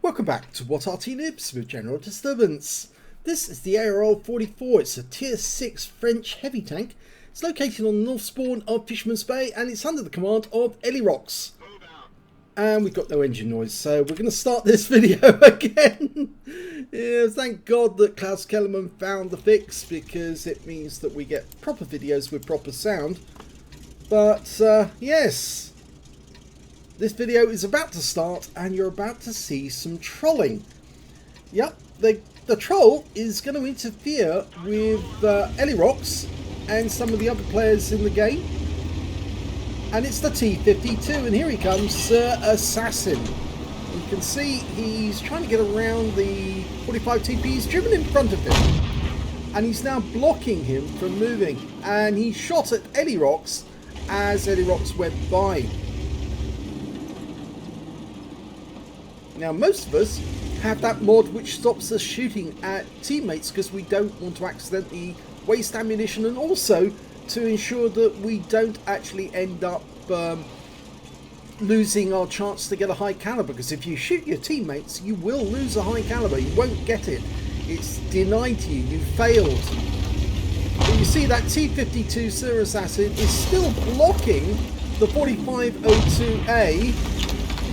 Welcome back to What Arty Noobs with General Disturbance. This is the ARL-44. It's a Tier 6 French heavy tank. It's located on the north spawn of Fisherman's Bay and it's under the command of Elirox. And we've got no engine noise, so we're going to start this video again. Yeah, thank God that Klaus Kellerman found the fix, because it means that we get proper videos with proper sound. But yes. This video is about to start and you're about to see some trolling. Yep, the troll is going to interfere with Elirox and some of the other players in the game. And it's the T52, and here he comes, sirassasssin. You can see he's trying to get around the 45 TP. He's driven in front of him and he's now blocking him from moving. And he shot at Elirox as Elirox went by. Now, most of us have that mod which stops us shooting at teammates because we don't want to accidentally waste ammunition, and also to ensure that we don't actually end up losing our chance to get a high caliber, because if you shoot your teammates you will lose a high caliber. You won't get it. It's denied to you. You failed. But you see that T52 sirassasssin is still blocking the 4502A,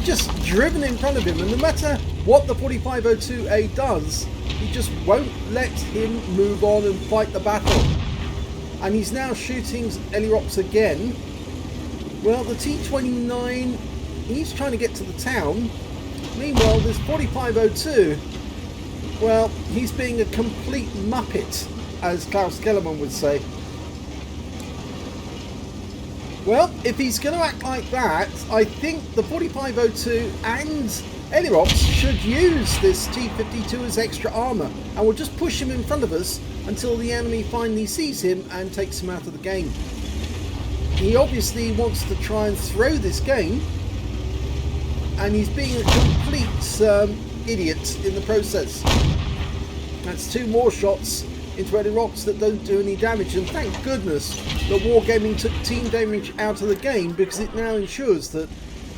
just driven in front of him, and no matter what the 4502A does, he just won't let him move on and fight the battle. And he's now shooting Elirox again. Well, the T29, he's trying to get to the town. Meanwhile, this 4502, well, he's being a complete muppet, as Klaus Kellerman would say. Well, if he's going to act like that, I think the 4502 and Elirox should use this T52 as extra armour, and we'll just push him in front of us until the enemy finally sees him and takes him out of the game. He obviously wants to try and throw this game, and he's being a complete idiot in the process. That's two more shots into Elirox that don't do any damage, and thank goodness that Wargaming took team damage out of the game, because it now ensures that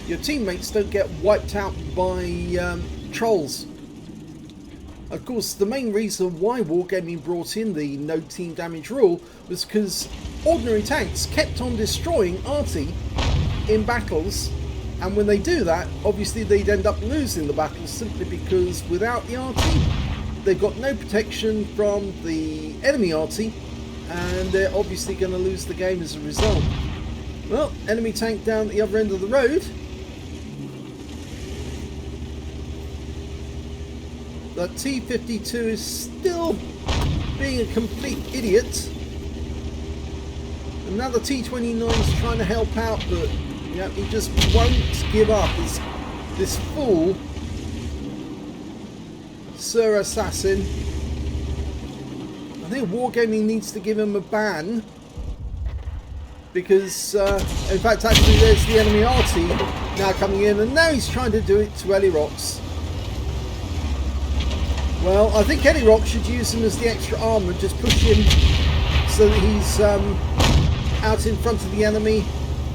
your teammates don't get wiped out by trolls. Of course, the main reason why Wargaming brought in the no team damage rule was because ordinary tanks kept on destroying Arty in battles, and when they do that, obviously they'd end up losing the battle, simply because without the Arty they've got no protection from the enemy Arty, and they're obviously going to lose the game as a result. Well, enemy tank down at the other end of the road. The T52 is still being a complete idiot. And now the T29 is trying to help out, but yeah, he just won't give up. This fool sirassasssin. I think Wargaming needs to give him a ban, because in fact actually there's the enemy Arty now coming in, and now he's trying to do it to Elirox. Well, I think Elirox should use him as the extra armour, just push him so that he's out in front of the enemy,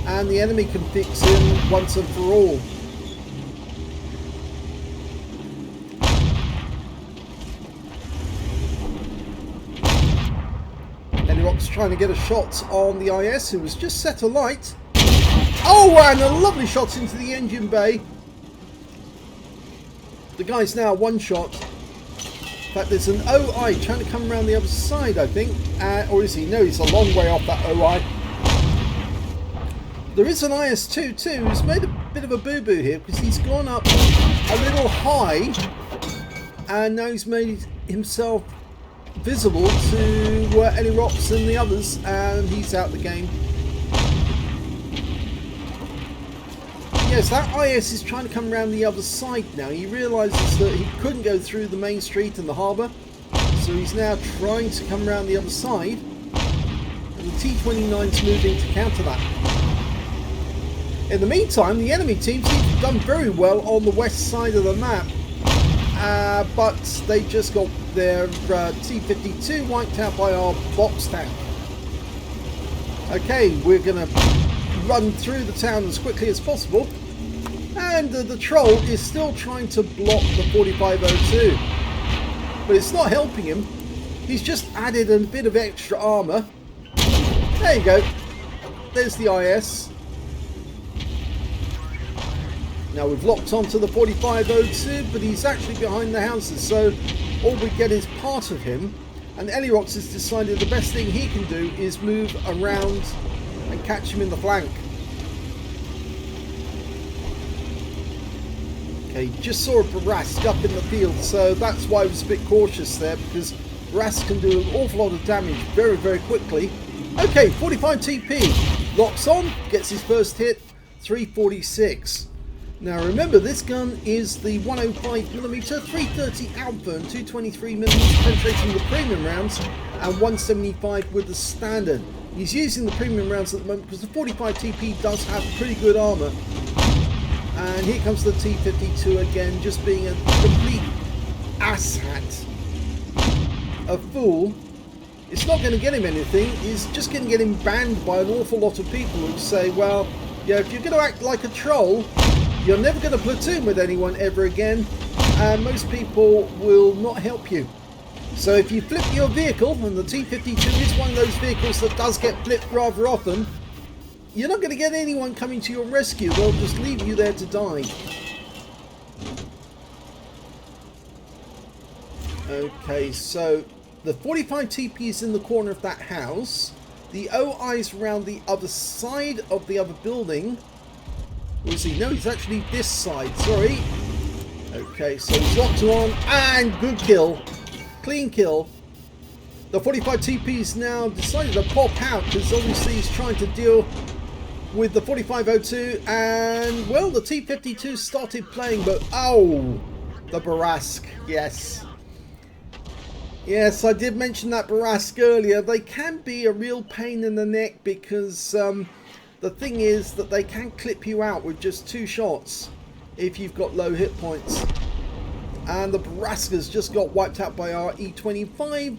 and the enemy can fix him once and for all. Elirox trying to get a shot on the IS, who was just set alight. Oh, and a lovely shot into the engine bay. The guy's now one shot. In fact, there's an OI trying to come around the other side, I think. Or is he? No, he's a long way off that OI. There is an IS-2 too, who's made a bit of a boo-boo here, because he's gone up a little high, and now he's made himself visible to Elirox and the others, and he's out the game. Yes, that IS is trying to come around the other side now. He realises that he couldn't go through the main street and the harbour, so he's now trying to come around the other side, and the T29's moving to counter that. In the meantime, the enemy team seems to have done very well on the west side of the map, but they just got their T52 wiped out by our box tank. Okay, we're going to run through the town as quickly as possible, And the troll is still trying to block the 4502. But it's not helping him. He's just added a bit of extra armor. There you go. There's the IS. Now we've locked onto the 4502, but he's actually behind the houses, so all we get is part of him. And Elirox has decided the best thing he can do is move around and catch him in the flank. Okay, just saw a Barask up in the field, so that's why I was a bit cautious there, because Barask can do an awful lot of damage very, very quickly. Okay, 45 TP, locks on, gets his first hit, 346. Now remember, this gun is the 105mm 330 Alpha and 223mm penetrating the premium rounds, and 175 with the standard. He's using the premium rounds at the moment because the 45 TP does have pretty good armor. And here comes the T52 again, just being a complete asshat. A fool. It's not going to get him anything, it's just going to get him banned by an awful lot of people who say, well, yeah, if you're going to act like a troll, you're never going to platoon with anyone ever again, and most people will not help you. So if you flip your vehicle, and the T52 is one of those vehicles that does get flipped rather often, you're not going to get anyone coming to your rescue. They'll just leave you there to die. Okay, so the 45 TP is in the corner of that house. The OI is around the other side of the other building. Where is he? No, he's actually this side. Sorry. Okay, so he's locked on, and good kill. Clean kill. The 45 TP's now decided to pop out because obviously he's trying to deal with the 4502, and well, the T52 started playing, but oh, the Barask, yes. Yes, I did mention that Barask earlier. They can be a real pain in the neck because the thing is that they can clip you out with just 2 shots if you've got low hit points. And the Barask has just got wiped out by our E25.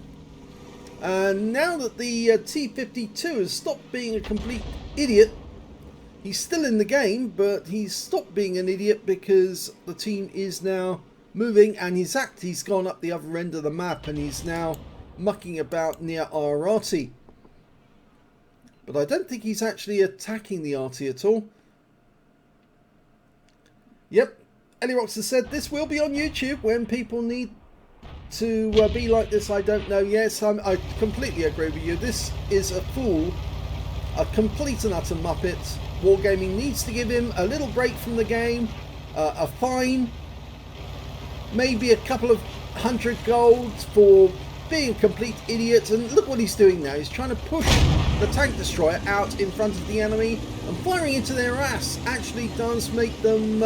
And now that the T52 has stopped being a complete idiot, he's still in the game, but he's stopped being an idiot because the team is now moving, and he's gone up the other end of the map, and he's now mucking about near our Arty. But I don't think he's actually attacking the Arty at all. Yep, Elirox has said this will be on YouTube when people need to be like this. I don't know. Yes, I completely agree with you. This is a fool, a complete and utter muppet. Wargaming needs to give him a little break from the game, a fine, maybe a couple of 100 gold for being a complete idiot. And look what he's doing now. He's trying to push the tank destroyer out in front of the enemy, and firing into their ass actually does make them,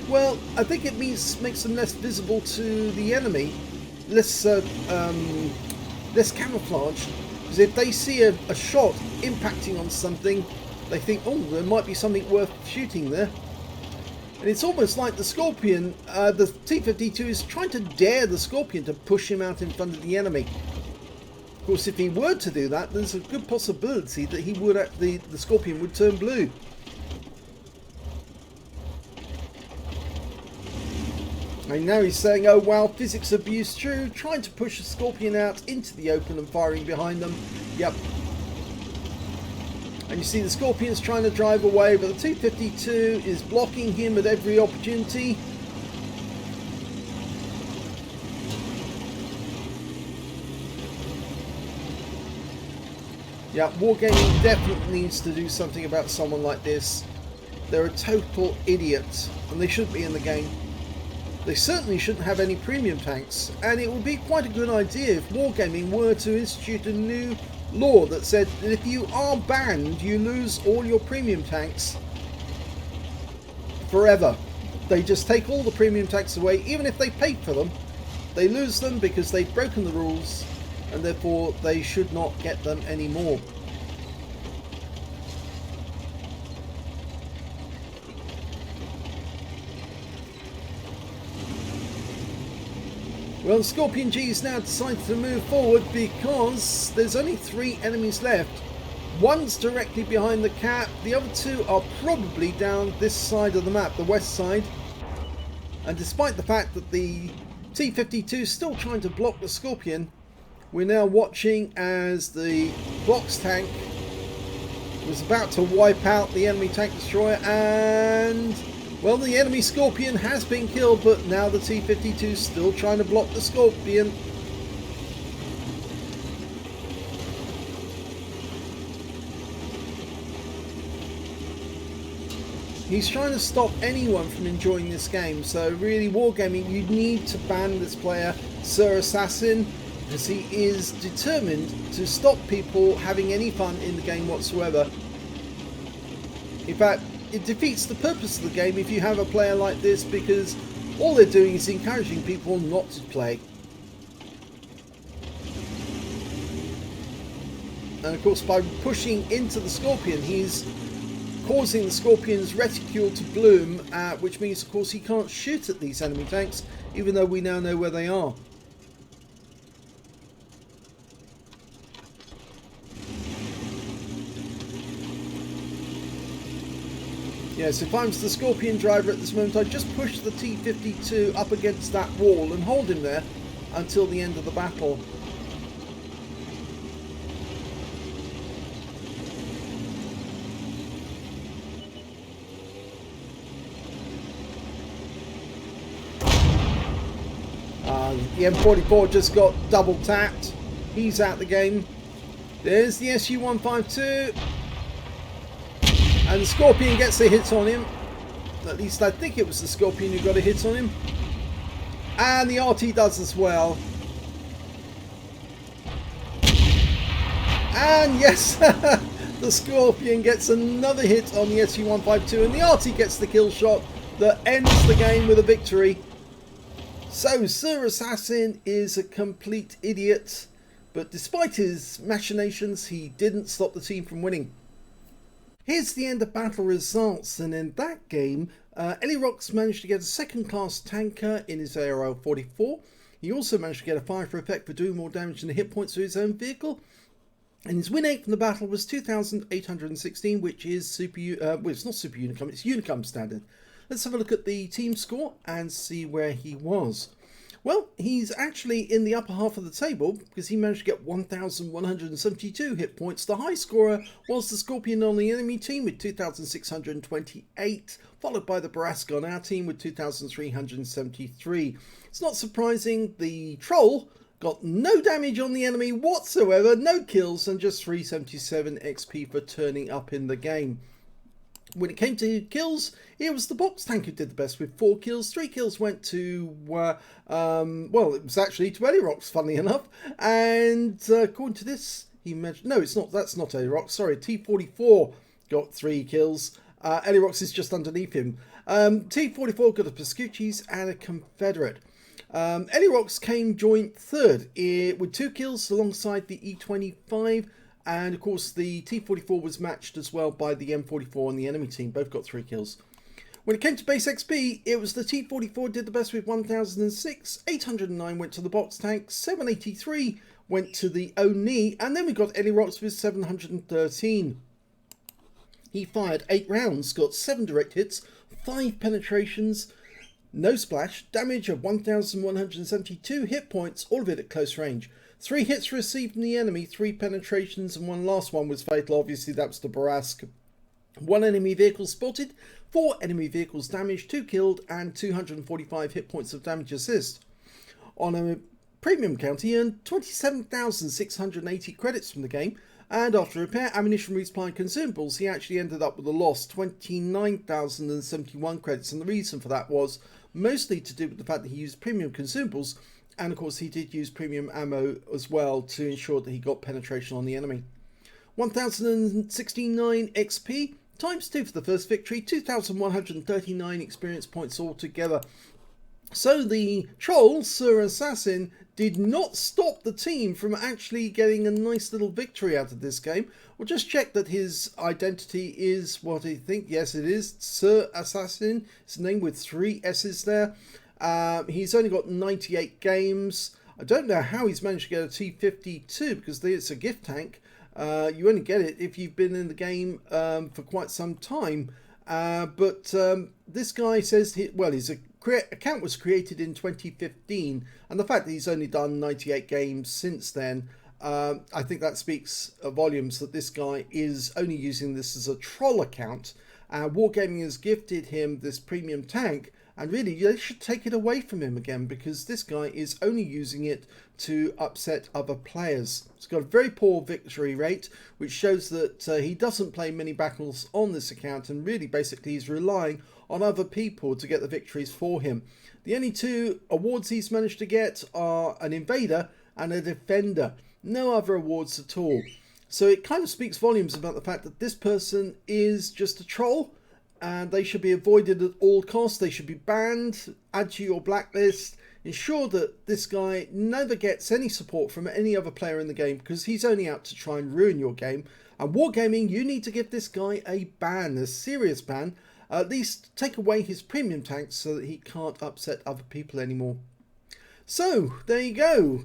well, I think it makes them less visible to the enemy, less camouflaged, because if they see a shot impacting on something, they think, oh, there might be something worth shooting there. And it's almost like the Scorpion, the T52 is trying to dare the Scorpion to push him out in front of the enemy. Of course, if he were to do that, there's a good possibility that he would, the Scorpion would turn blue. And now he's saying, oh wow, physics abuse true, trying to push the Scorpion out into the open and firing behind them. Yep. And you see the Scorpion's trying to drive away, but the T52 is blocking him at every opportunity. Yeah, Wargaming definitely needs to do something about someone like this. They're a total idiot, and they shouldn't be in the game. They certainly shouldn't have any premium tanks, and it would be quite a good idea if Wargaming were to institute a new law that said that if you are banned, you lose all your premium tanks forever. They just take all the premium tanks away, even if they paid for them. They lose them because they've broken the rules, and therefore they should not get them anymore. Well, Scorpion G has now decided to move forward because there's only 3 enemies left. One's directly behind the cap, the other two are probably down this side of the map, the west side. And despite the fact that the T-52 is still trying to block the Scorpion, we're now watching as the box tank was about to wipe out the enemy tank destroyer, and well, the enemy Scorpion has been killed, but now the T-52 is still trying to block the Scorpion. He's trying to stop anyone from enjoying this game, so really wargaming, you need to ban this player, sirassasssin, because he is determined to stop people having any fun in the game whatsoever. In fact, it defeats the purpose of the game if you have a player like this, because all they're doing is encouraging people not to play. And of course, by pushing into the Scorpion, he's causing the Scorpion's reticule to bloom, which means of course he can't shoot at these enemy tanks, even though we now know where they are. Yes, if I was the Scorpion driver at this moment, I'd just push the T-52 up against that wall and hold him there until the end of the battle. The M44 just got double tapped. He's out the game. There's the Su-152. And the Scorpion gets a hit on him. At least I think it was the Scorpion who got a hit on him. And the Arty does as well. And yes, the Scorpion gets another hit on the Su-152. And the Arty gets the kill shot that ends the game with a victory. So, sirassasssin is a complete idiot, but despite his machinations, he didn't stop the team from winning. Here's the end of battle results, and in that game, Elirox managed to get a second-class tanker in his ARL-44. He also managed to get a fire for effect for doing more damage than the hit points to his own vehicle. And his win rate from the battle was 2,816, which is well, it's not super Unicum, it's Unicum standard. Let's have a look at the team score and see where he was. Well, he's actually in the upper half of the table because he managed to get 1,172 hit points. The high scorer was the Scorpion on the enemy team with 2,628, followed by the Baraska on our team with 2,373. It's not surprising the Troll got no damage on the enemy whatsoever, no kills, and just 377 XP for turning up in the game. When it came to kills, it was the box tank who did the best with 4 kills. 3 kills went to, well, it was actually to Elirox, funnily enough. And according to this, he mentioned, no, it's not, that's not Elirox, sorry, T-44 got 3 kills. Elirox is just underneath him. T-44 got a Pascucci's and a Confederate. Elirox came joint third with 2 kills alongside the E25. And of course the T-44 was matched as well by the M44 on the enemy team. Both got 3 kills. When it came to base XP, it was the T-44 did the best with 1,006. 809 went to the box tank. 783 went to the Oni. And then we got Elirox with 713. He fired 8 rounds, got 7 direct hits, 5 penetrations, no splash, damage of 1,172 hit points, all of it at close range. 3 hits received from the enemy, 3 penetrations, and one last one was fatal. Obviously, that was the Barask. 1 enemy vehicle spotted, 4 enemy vehicles damaged, 2 killed, and 245 hit points of damage assist. On a premium count, he earned 27,680 credits from the game, and after repair, ammunition, resupply, and consumables, he actually ended up with a loss, 29,071 credits, and the reason for that was mostly to do with the fact that he used premium consumables. And of course he did use premium ammo as well to ensure that he got penetration on the enemy. 1,069 XP times 2 for the first victory, 2,139 experience points altogether. So the Troll, sirassasssin, did not stop the team from actually getting a nice little victory out of this game. We'll just check that his identity is what I think. Yes, it is sirassasssin. His name with 3 S's there. He's only got 98 games. I don't know how he's managed to get a T-52 because it's a gift tank. You only get it if you've been in the game for quite some time. But this guy says, his account was created in 2015, and the fact that he's only done 98 games since then, I think that speaks volumes that this guy is only using this as a troll account. Wargaming has gifted him this premium tank, and really they should take it away from him again, because this guy is only using it to upset other players. It's got a very poor victory rate, which shows that he doesn't play many battles on this account, and really basically he's relying on other people to get the victories for him. The only two awards he's managed to get are an invader and a defender. No other awards at all. So it kind of speaks volumes about the fact that this person is just a troll, and they should be avoided at all costs. They should be banned, add to your blacklist, ensure that this guy never gets any support from any other player in the game, because he's only out to try and ruin your game. And Wargaming, you need to give this guy a ban, a serious ban. At least take away his premium tanks so that he can't upset other people anymore. So, there you go.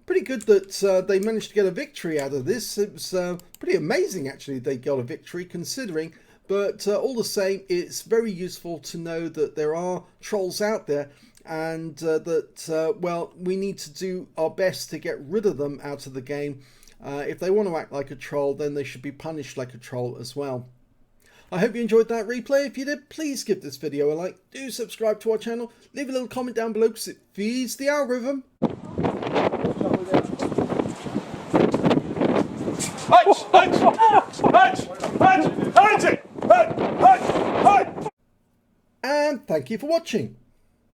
Pretty good that they managed to get a victory out of this. It was pretty amazing, actually, they got a victory, considering. But all the same, it's very useful to know that there are trolls out there, and that, well, we need to do our best to get rid of them out of the game. If they want to act like a troll, then they should be punished like a troll as well. I hope you enjoyed that replay. If you did, please give this video a like. Do subscribe to our channel. Leave a little comment down below because it feeds the algorithm. And thank you for watching.